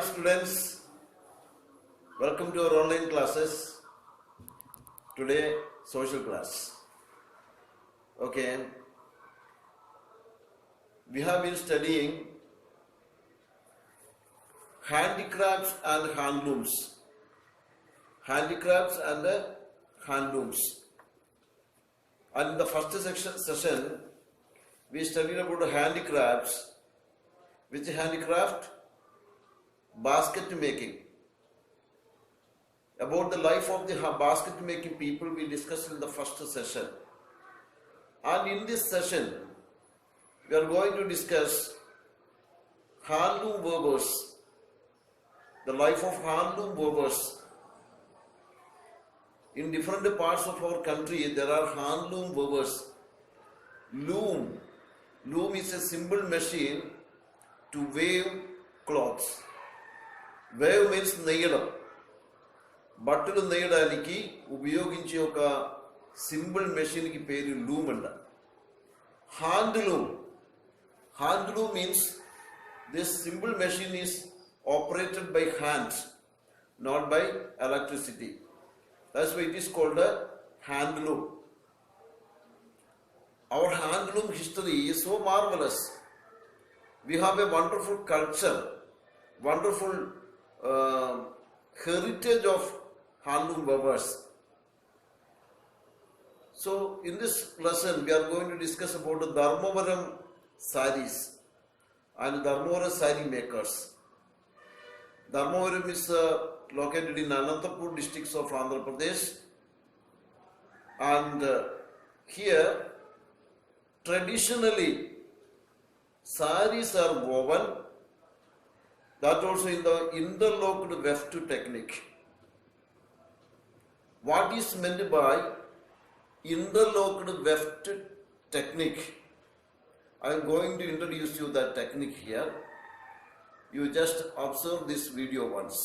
students, welcome to our online classes. Today, social class. Okay, we have been studying handicrafts and handlooms. Handicrafts and handlooms. And in the first session, we studied about handicrafts. Which handicraft? Basket making. About the life of the basket making people we discussed in the first session. And in this session, we are going to discuss handloom weavers. The life of handloom weavers. In different parts of our country, there are handloom weavers. Loom. Loom is a simple machine to weave clothes. Weave means നെയ്യണം. ബട്ടൽ നെയ്യడానికి ഉപയോഗിച്ച ఒక simple మెషిన్కి పేరు loom అంట. Handloom. Handloom means this simple machine is operated by hands, not by electricity. That's why it is called a handloom. Our handloom history is so marvelous. We have a wonderful culture, wonderful heritage of handloom weavers. So, in this lesson, we are going to discuss about the Dharmavaram sarees and Dharmavaram saree makers. Dharmavaram is located in Anantapur districts of Andhra Pradesh, and here traditionally sarees are woven, that also in the interlocked weft technique. What is meant by interlocked weft technique? I am going to introduce you that technique here. You just observe this video once.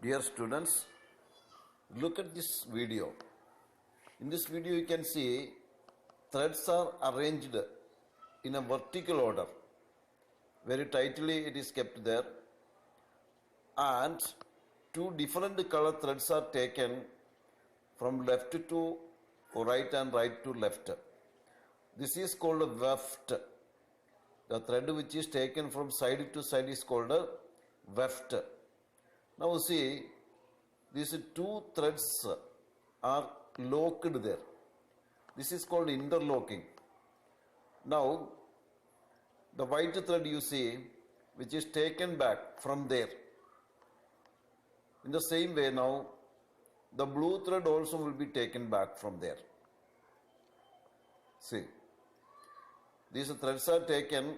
Dear students, look at this video. In this video you can see threads are arranged in a vertical order. Very tightly it is kept there, and two different color threads are taken from left to right and right to left. This is called a weft. The thread which is taken from side to side is called a weft. Now see, these two threads are locked there. This is called interlocking. Now, the white thread you see, which is taken back from there. In the same way now, the blue thread also will be taken back from there. See, these threads are taken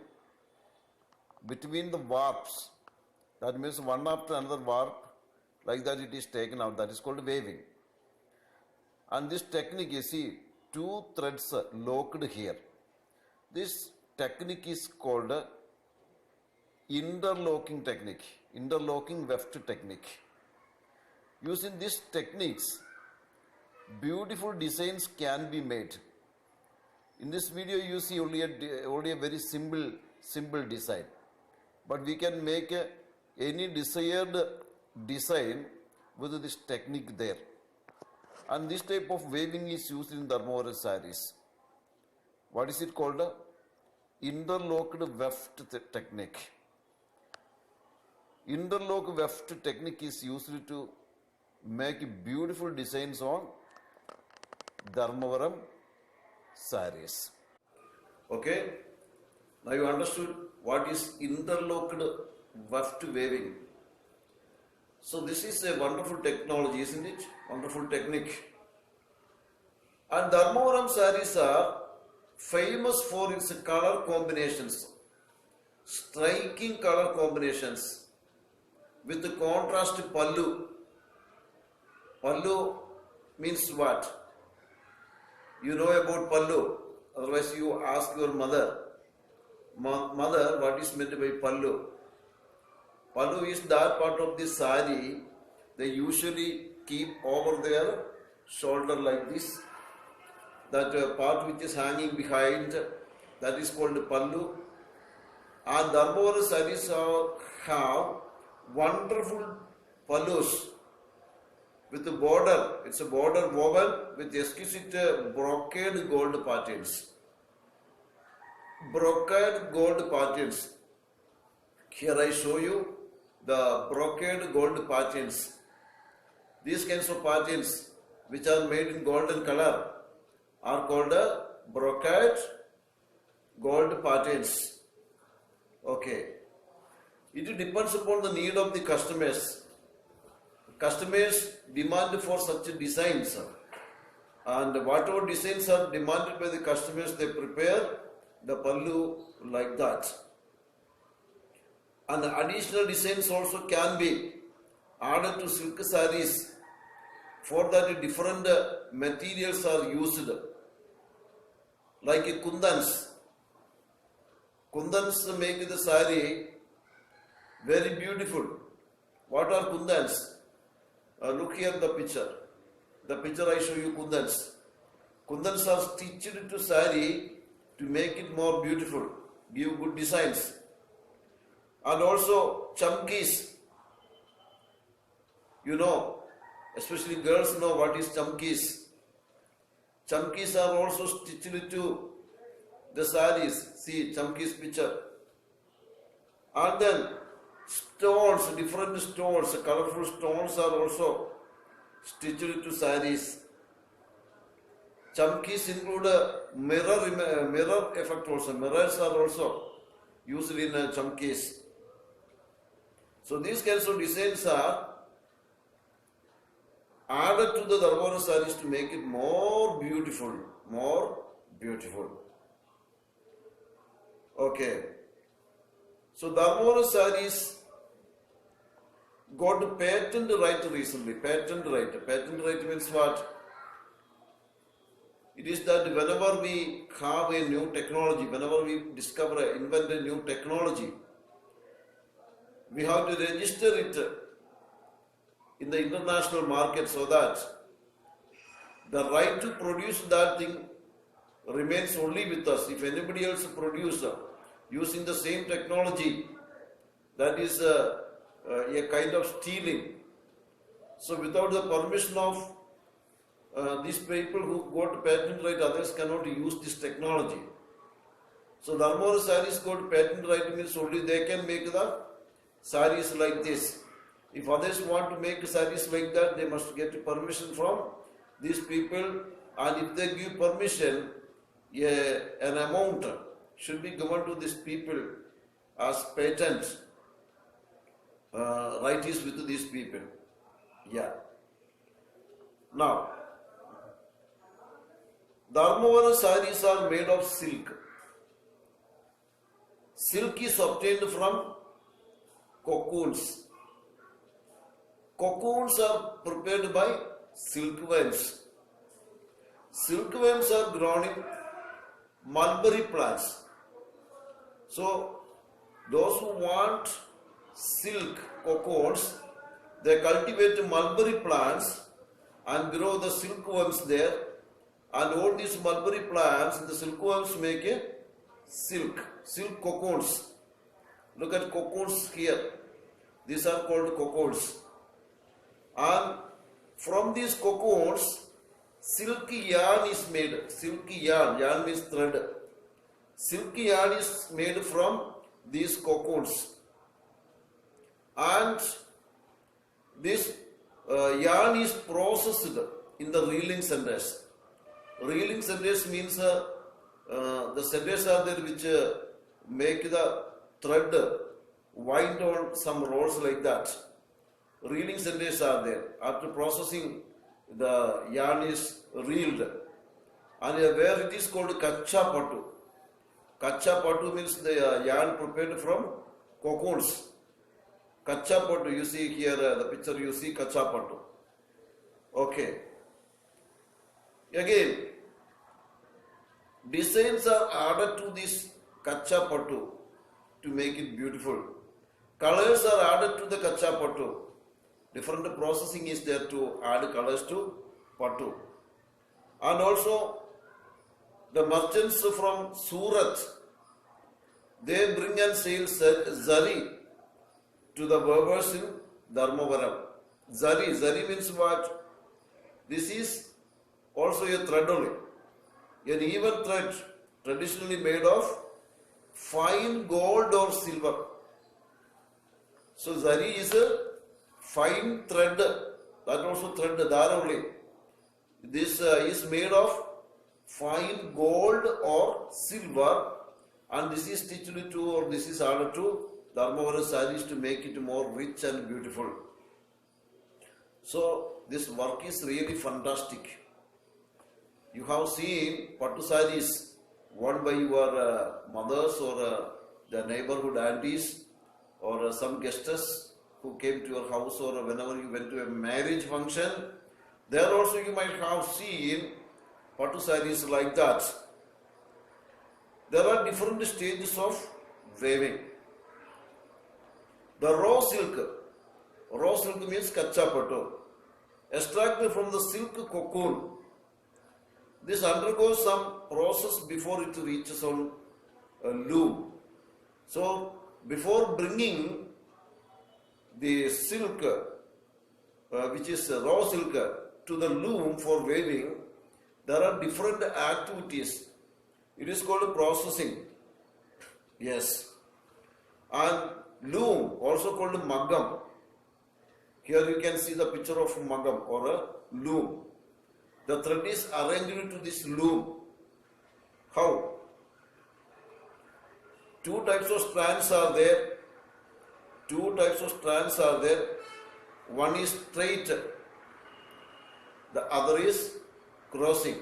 between the warps. That means one after another warp, like that it is taken out. That is called weaving. And this technique, you see, two threads locked here. This technique is called interlocking technique, interlocking weft technique. Using these techniques, beautiful designs can be made. In this video, you see only a very simple design, but we can make any desired design with this technique there. And this type of weaving is used in Dharmavaram sarees. What is it called? Interlocked weft technique. Interlocked weft technique is used to make beautiful designs on Dharmavaram sarees. Okay? Now you understood what is interlocked weft weaving. So this is a wonderful technology, isn't it? Wonderful technique. And Dharmavaram sarees are famous for its color combinations, striking color combinations with the contrast pallu. Pallu means what? You know about pallu. Otherwise you ask your mother, mother, what is meant by pallu? Pallu is that part of the sari they usually keep over their shoulder like this. That part which is hanging behind, that is called pallu. And Dharmavara sarees have wonderful palus with a border. It's a border woven with exquisite brocade gold patterns. Brocade gold patterns. Here I show you the brocade gold patterns. These kinds of patterns which are made in golden color are called brocade gold patterns. Okay. It depends upon the need of the customers. Customers demand for such designs, and whatever designs are demanded by the customers, they prepare the pallu like that. And additional designs also can be added to silk sarees. For that, different materials are used, like kundans. Kundans make the saree very beautiful. What are kundans? Look here the picture. The picture I show you kundans. Kundans are stitched to saree to make it more beautiful, give good designs. And also chamkis. You know, especially girls know what is chamkis. Chamkis are also stitched to the sarees. See chamkis picture. And then stones, different stones, colorful stones are also stitched to sarees. Chamkis include a mirror effect also. Mirrors are also used in chamkis. So these kinds of designs are added to the Dharmavara sarees to make it more beautiful. More beautiful. Okay. So Dharmavara sarees got patent right recently. Patent right. Patent right means what? It is that whenever we have a new technology, whenever we discover, invent a new technology, we have to register it in the international market so that the right to produce that thing remains only with us. If anybody else produces using the same technology, that is a kind of stealing. So without the permission of these people who got patent right, others cannot use this technology. So Dharmavara sarees got patent right means only they can make the sarees like this. If others want to make sarees like that, they must get permission from these people, and if they give permission, an amount should be given to these people as patent. Right is with these people. Yeah. Now, Dharmavara sarees are made of silk. Silk is obtained from cocoons. Cocoons are prepared by silkworms. Silkworms are grown in mulberry plants. So, those who want silk cocoons, they cultivate mulberry plants and grow the silkworms there. And all these mulberry plants, the silkworms make a silk cocoons. Look at cocoons here. These are called cocoons. And from these cocoons, silky yarn is made. Silky yarn means thread. Silky yarn is made from these cocoons. And this yarn is processed in the reeling centers. Reeling centers means the centers are there which make the thread wind on some rods like that. Reeling centers are there. After processing, the yarn is reeled. And where it is called kacha patu. Kacha patu means the yarn prepared from cocoons. Kacha patu, you see here the picture, you see kacha patu. Okay. Again, designs are added to this kacha patu to make it beautiful. Colors are added to the kacha patu. Different processing is there to add colors to patu. And also the merchants from Surat, They bring and sell zari to the weavers in Dharmavaram. Zari means what? This is also a thread only. An even thread traditionally made of fine gold or silver. So zari is a fine thread. That also thread, that only. This is made of fine gold or silver, and this is stitched to, or this is added to Dharmavaram sarees to make it more rich and beautiful. So this work is really fantastic. You have seen pattu sarees worn by your mothers or the neighborhood aunties or some guests who came to your house, or whenever you went to a marriage function. There also you might have seen pattu sarees like that. There are different stages of weaving. The raw silk means kacha pattu, extracted from the silk cocoon. This undergoes some process before it reaches on a loom. So before bringing the silk, which is raw silk, to the loom for weaving, there are different activities. It is called processing. Yes. And loom, also called maggam. Here you can see the picture of maggam or a loom. The thread is arranged to this loom. How? Two types of strands are there. One is straight, the other is crossing.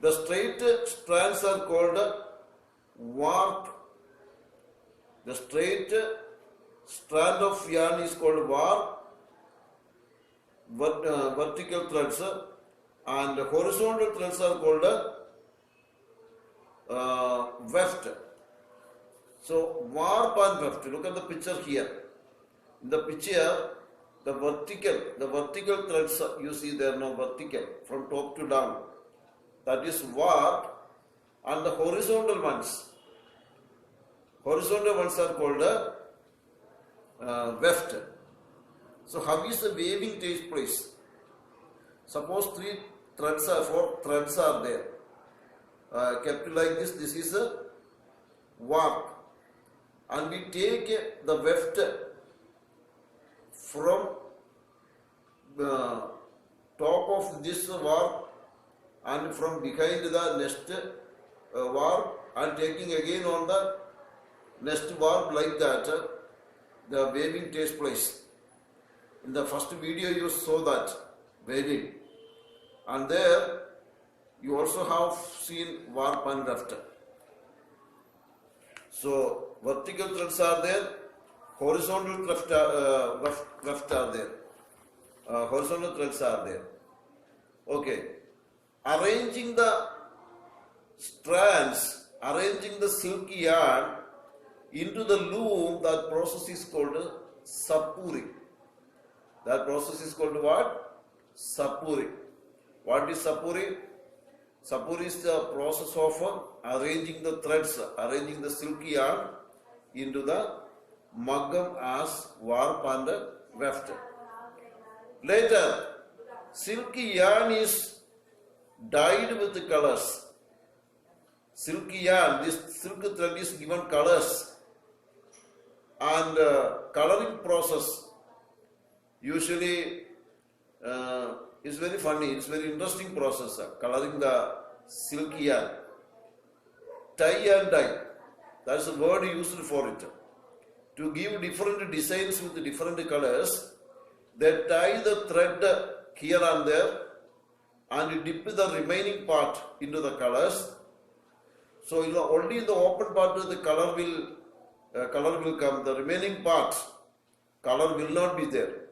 The straight strands are called warp. The straight strand of yarn is called warp. Vertical threads and horizontal threads are called weft. So warp and weft. Look at the picture here. In the picture, the vertical threads you see there, no vertical from top to down. That is warp, and the horizontal ones are called weft. So how is the weaving takes place? Suppose four threads are there, kept like this. This is a warp, and we take the weft from the top of this warp and from behind the next warp, and taking again on the next warp, like that the weaving takes place. In the first video you saw that weaving, and there you also have seen warp and weft. So vertical threads are there, horizontal weft are there. Horizontal threads are there. Okay. Arranging the strands, arranging the silky yarn into the loom, that process is called sapuri. That process is called what? Sapuri. What is sapuri? Sapuri is the process of arranging the threads, arranging the silky yarn into the maggam as warp and weft. Later, silky yarn is dyed with the colors. Silky yarn, this silk thread is given colors, and coloring process usually is very funny. It's very interesting process. Coloring the silky yarn. Tie and dye. That's the word used for it. To give different designs with different colors, they tie the thread here and there and dip the remaining part into the colors. So only in the open part the color will come. The remaining part, color will not be there.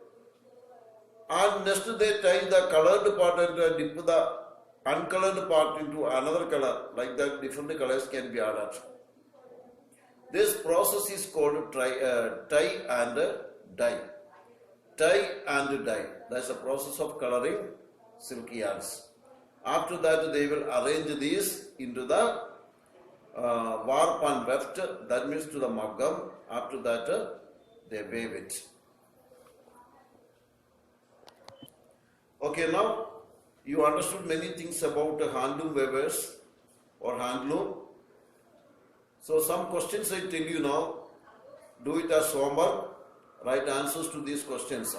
And next they tie the colored part and dip the uncolored part into another color. Like that, different colors can be added. This process is called tie and dye. Tie and dye. That's the process of coloring silky yarns. After that, they will arrange these into the warp and weft, that means to the maggam. After that, they wave it. Okay, now you understood many things about handloom weavers or handloom. So some questions I tell you now. Do it as homework. Write answers to these questions.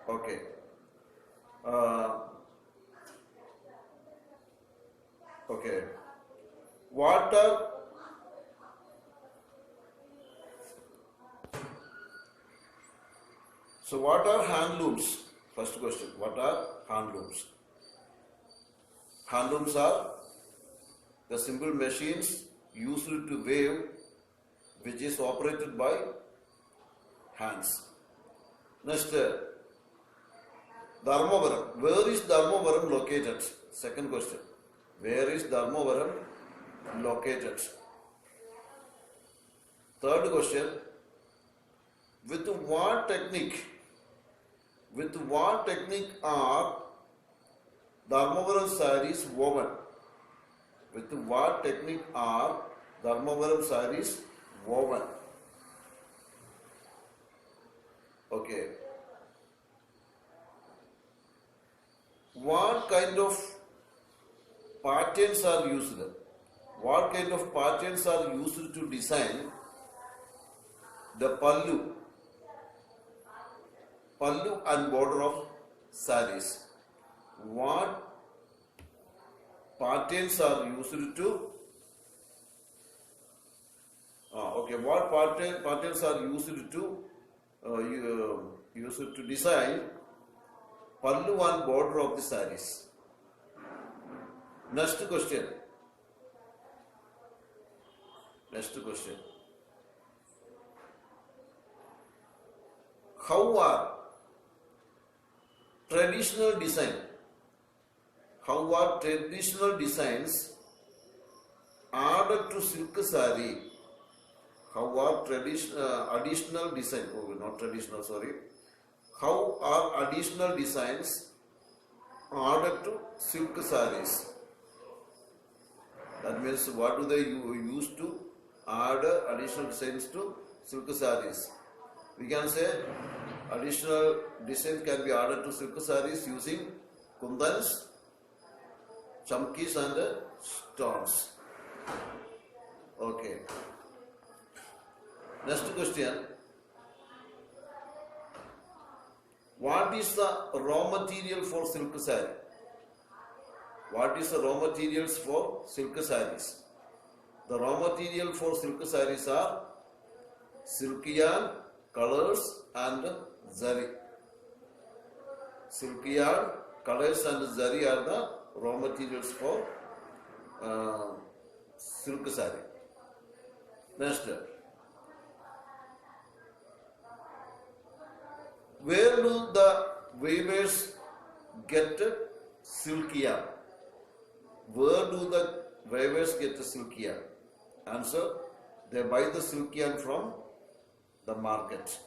Okay. Okay. What are handlooms? First question. What are handlooms? Handlooms are the simple machines used to weave, which is operated by hands. Next, Dharmavaram. Where is Dharmavaram located? Second question. Where is Dharmavaram located? Third question. With what technique are Dharmavaram sarees woven? With what technique are Dharmavaram sarees woven? Okay. What kind of patterns are used? What kind of patterns are used to design the pallu and border of sarees? What patterns are used to what patterns are used to design pallu and border of the sarees? Next question. How are traditional designs added to silk saree? How are additional design? Oh, not traditional. Sorry. How are additional designs added to silk sarees? That means what do they use to add additional designs to silk sarees? We can say additional designs can be added to silk sarees using kundans, chamkis and stones. Okay. Next question. What is the raw material for silk saree? What is the raw materials for silk sarees? The raw material for silk sarees are silk yarn, colors and zari. Silk yarn, colors and zari are the raw materials for silk saree. Next. Where do the weavers get silk yarn? Where do the weavers get silk yarn? Answer: they buy the silk yarn from the market.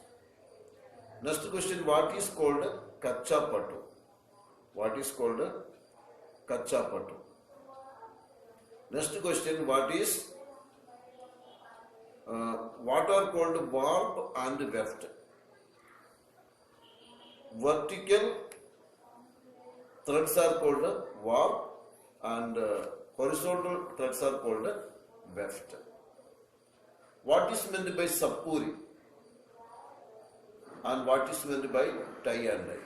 Next question: what is called kacha pattu? What is called kacha pattu? Next question: what are called warp and weft? Vertical threads are called warp and horizontal threads are called weft. What is meant by sapuri and what is meant by tie and dye?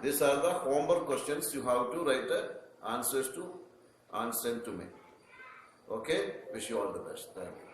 These are the homework questions. You have to write answers to answer them to me. Okay? Wish you all the best. Thank you.